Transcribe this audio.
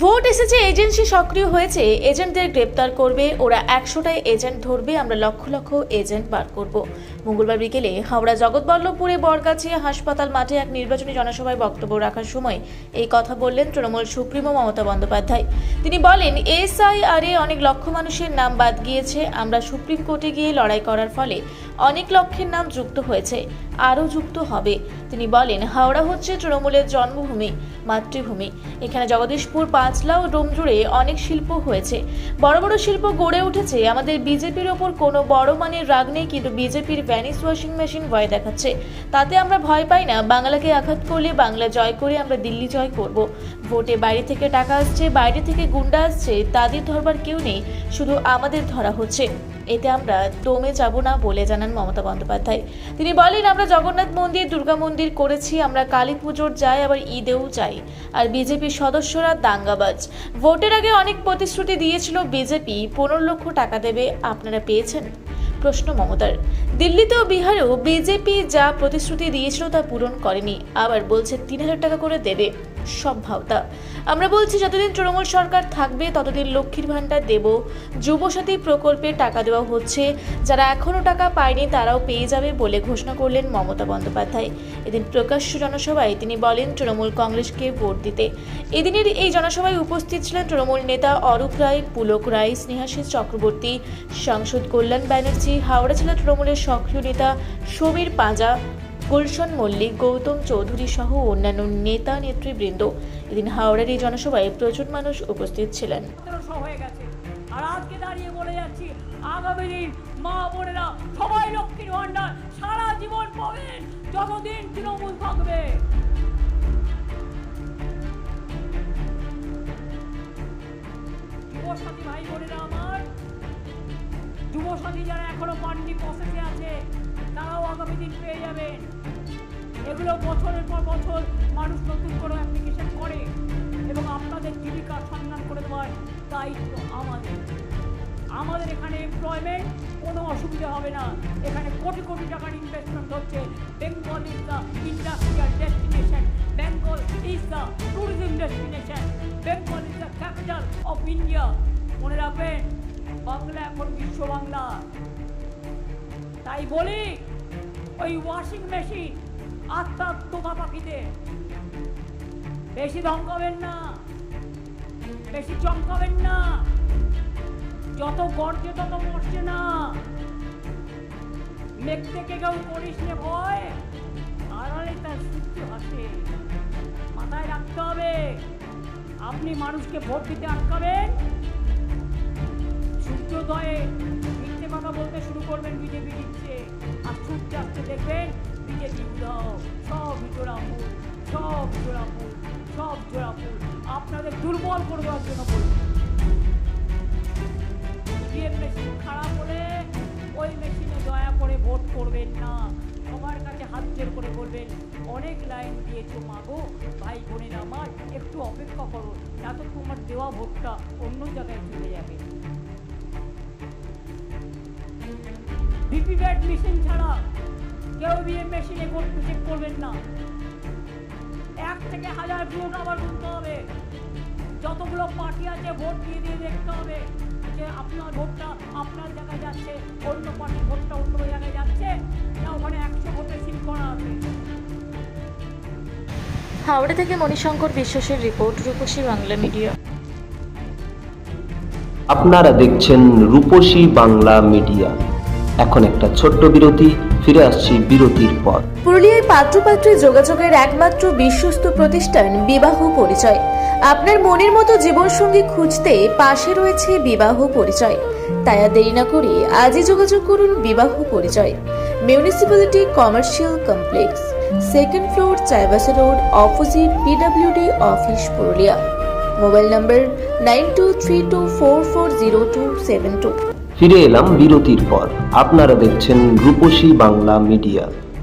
Vote এসেছে, agency সক্রিয় হয়েছে, এজেন্টদের গ্রেপ্তার করবে ওরা, 100টায় এজেন্ট ধরবে, আমরা লক্ষ লক্ষ এজেন্ট বার করব। মঙ্গলবার বিকেলে হাওড়া জগৎবল্লভপুরে বরগাছিয়া হাসপাতাল মাঠে এক নির্বাচনী জনসভায় বক্তব্য রাখার সময় এই কথা বললেন তৃণমূল সুপ্রিমো মমতা বন্দ্যোপাধ্যায়। তিনি বলেন, এসআইআরে অনেক লক্ষ মানুষের নাম বাদ গিয়েছে, আমরা সুপ্রিম কোর্টে গিয়ে লড়াই করার ফলে অনেক লক্ষের নাম যুক্ত হয়েছে, আরও যুক্ত হবে। তিনি বলেন, হাওড়া হচ্ছে তৃণমূলের জন্মভূমি, মাতৃভূমি। এখানে জগদীশপুর, পাঁচলা ও ডোমজুড়ে অনেক শিল্প হয়েছে, বড় বড় শিল্প গড়ে উঠেছে। আমাদের বিজেপির ওপর কোনো বড় মানের রাগ নেই, কিন্তু বিজেপির ভ্যানিস ওয়াশিং মেশিন ভয় দেখাচ্ছে, তাতে আমরা ভয় পাই না। বাংলাকে আঘাত করলে বাংলা জয় করে আমরা দিল্লি জয় করব। ভোটে বাইরে থেকে টাকা আসছে, বাইরে থেকে গুন্ডা আসছে, তাদের ধরবার কেউ নেই, শুধু আমাদের ধরা হচ্ছে। এতে আমরা দমে যাব না বলে জানান মমতা বন্দ্যোপাধ্যায়। তিনি বলেন, আমরা জগন্নাথ মন্দির, দুর্গা মন্দির করেছি, আমরা কালী পুজোর যাই, আবার ঈদেও যাই। আর বিজেপির সদস্যরা দাঙ্গাবাজ। ভোটের আগে অনেক প্রতিশ্রুতি দিয়েছিল বিজেপি, 15 লক্ষ টাকা দেবে, আপনারা পেয়েছেন? প্রশ্ন মমতার। দিল্লিতে ও বিহারেও বিজেপি যা প্রতিশ্রুতি দিয়েছিল তা পূরণ করেনি, আবার বলছে 3000 টাকা করে দেবে। সব ভাওতা। আমরা বলছি, যতদিন তৃণমূল সরকার থাকবে ততদিন লক্ষ্মীর ভাণ্ডার দেব, যুবসাথী প্রকল্পে টাকা দেওয়া হচ্ছে, যারা এখনও টাকা পায়নি তারাও পেয়ে যাবে বলে ঘোষণা করলেন মমতা বন্দ্যোপাধ্যায়। এদিন প্রকাশ্য জনসভায় তিনি বলেন, তৃণমূল কংগ্রেসকে ভোট দিতে। এদিনের এই জনসভায় উপস্থিত ছিলেন তৃণমূল নেতা অরূপ রায়, পুলক রায়, স্নেহাশিস চক্রবর্তী, সাংসদ কল্যাণ ব্যানার্জি, হাওড়া জেলা তৃণমূলের সক্রিয় নেতা সমীর পাঁজা, গুলশন মল্লিক, গৌতম চৌধুরী সহ অন্যান্য নেতা নেতৃবৃন্দ। এদিন হাওড়ার এই জনসভায় প্রচুর মানুষ উপস্থিত ছিলেন। আর আজকে দাঁড়িয়ে বলে যাচ্ছি, আগামী দিন মা বোনেরা সবাই লক্ষ্মীর ভান্ডার সারা জীবন পাবেন, যতদিন তৃণমূল থাকবে। যুবসাথী ভাই বোনেরা আমার, যুবসাথী যারা এখনো পাননি, প্রসেসে আছে, তারাও আগামী দিন পেয়ে যাবেন। এগুলো বছরের পর বছর মানুষ নতুন করে অ্যাপ্লিকেশন করে এবং আপনাদের জীবিকা সন্ধান করে দেওয়ার দায়িত্ব আমাদের এখানে এমপ্লয়মেন্ট কোনো অসুবিধা হবে না। এখানে কোটি কোটি টাকার ইনভেস্টমেন্ট হচ্ছে। Bengal is the industrial destination, Bengal is the tourism destination, Bengal is the capital of India. মনে রাখবেন, বাংলা এখন বিশ্ব বাংলা। তাই বলি, ওই ওয়াশিং মেশিন আত্মার তোতা পাখিতে বেশি ধমকাবেন না, বেশি চমকাবেন না। যত গর্জে তত মরছে না। মেঘ থেকে কেউ করিস নে ভয়, আড়ালে তার সূর্য হাসে। মাথায় রাখতে হবে, আপনি মানুষকে ভোট দিতে আটকাবেন, সূর্যোদয়ে মিথ্যে কথা বলতে শুরু করবেন, বিজেপি দিচ্ছে, আর সূর্য আসছে দেখবেন বিজেপি উদাও। সব জোড়াফুল, সব জোড়াফুল, সব জোড়াফুল আপনাদের দুর্বল করে দেওয়ার জন্য বলবেন। ইভিএম মেশিন খারাপ হলে ওই মেশিনে দয়া করে ভোট করবেন না। সবার কাছে হাত জোর করে বলবেন, অনেক লাইন দিয়েছো মাগো, ভাই বোনেরা আমার, একটু অপেক্ষা করো, এত তোমার দেওয়া ভোটটা অন্য জায়গায় চলে যাবে। ভিভিপ্যাট মেশিন ছাড়া কেউ ইভিএম মেশিনে ভোট চেক করবেন না। 1 থেকে 1000 ভোট আবার গুনতে হবে। যতগুলো পার্টি আছে ভোট দিয়ে দিয়ে দেখতে হবে যে আপনার ভোটটা আপনার জায়গায় যাচ্ছে, অন্য পার্টির ভোটটা অন্য জায়গায় যাচ্ছে না, ওখানে 100 ভোটে সিল করা আছে। হাওড়া থেকে মণিশঙ্কর বিশ্বাসের রিপোর্ট, রূপসী বাংলা মিডিয়া। আপনারা দেখছেন রূপসী বাংলা মিডিয়া। এখন একটা ছোট্ট বিরতি, ফিরে আসছি বিরতির পর। পুরুলিয়ায় পাত্রপাত্রী যোগাযোগের একমাত্র বিশ্বস্ত প্রতিষ্ঠান বিবাহ পরিচয়। আপনার মনের মতো জীবনসঙ্গী খুঁজতে পাশে রয়েছে বিবাহ পরিচয়। তাই আর দেরি না করে আজই যোগাযোগ করুন বিবাহ পরিচয়। Municipality commercial complex, 2nd floor, Chaibasa road, opposite PWD office, Purulia. Mobile নম্বর 9232440272। ফিরে এলাম বিরতির পর। আপনারা দেখছেন রূপসী বাংলা মিডিয়া।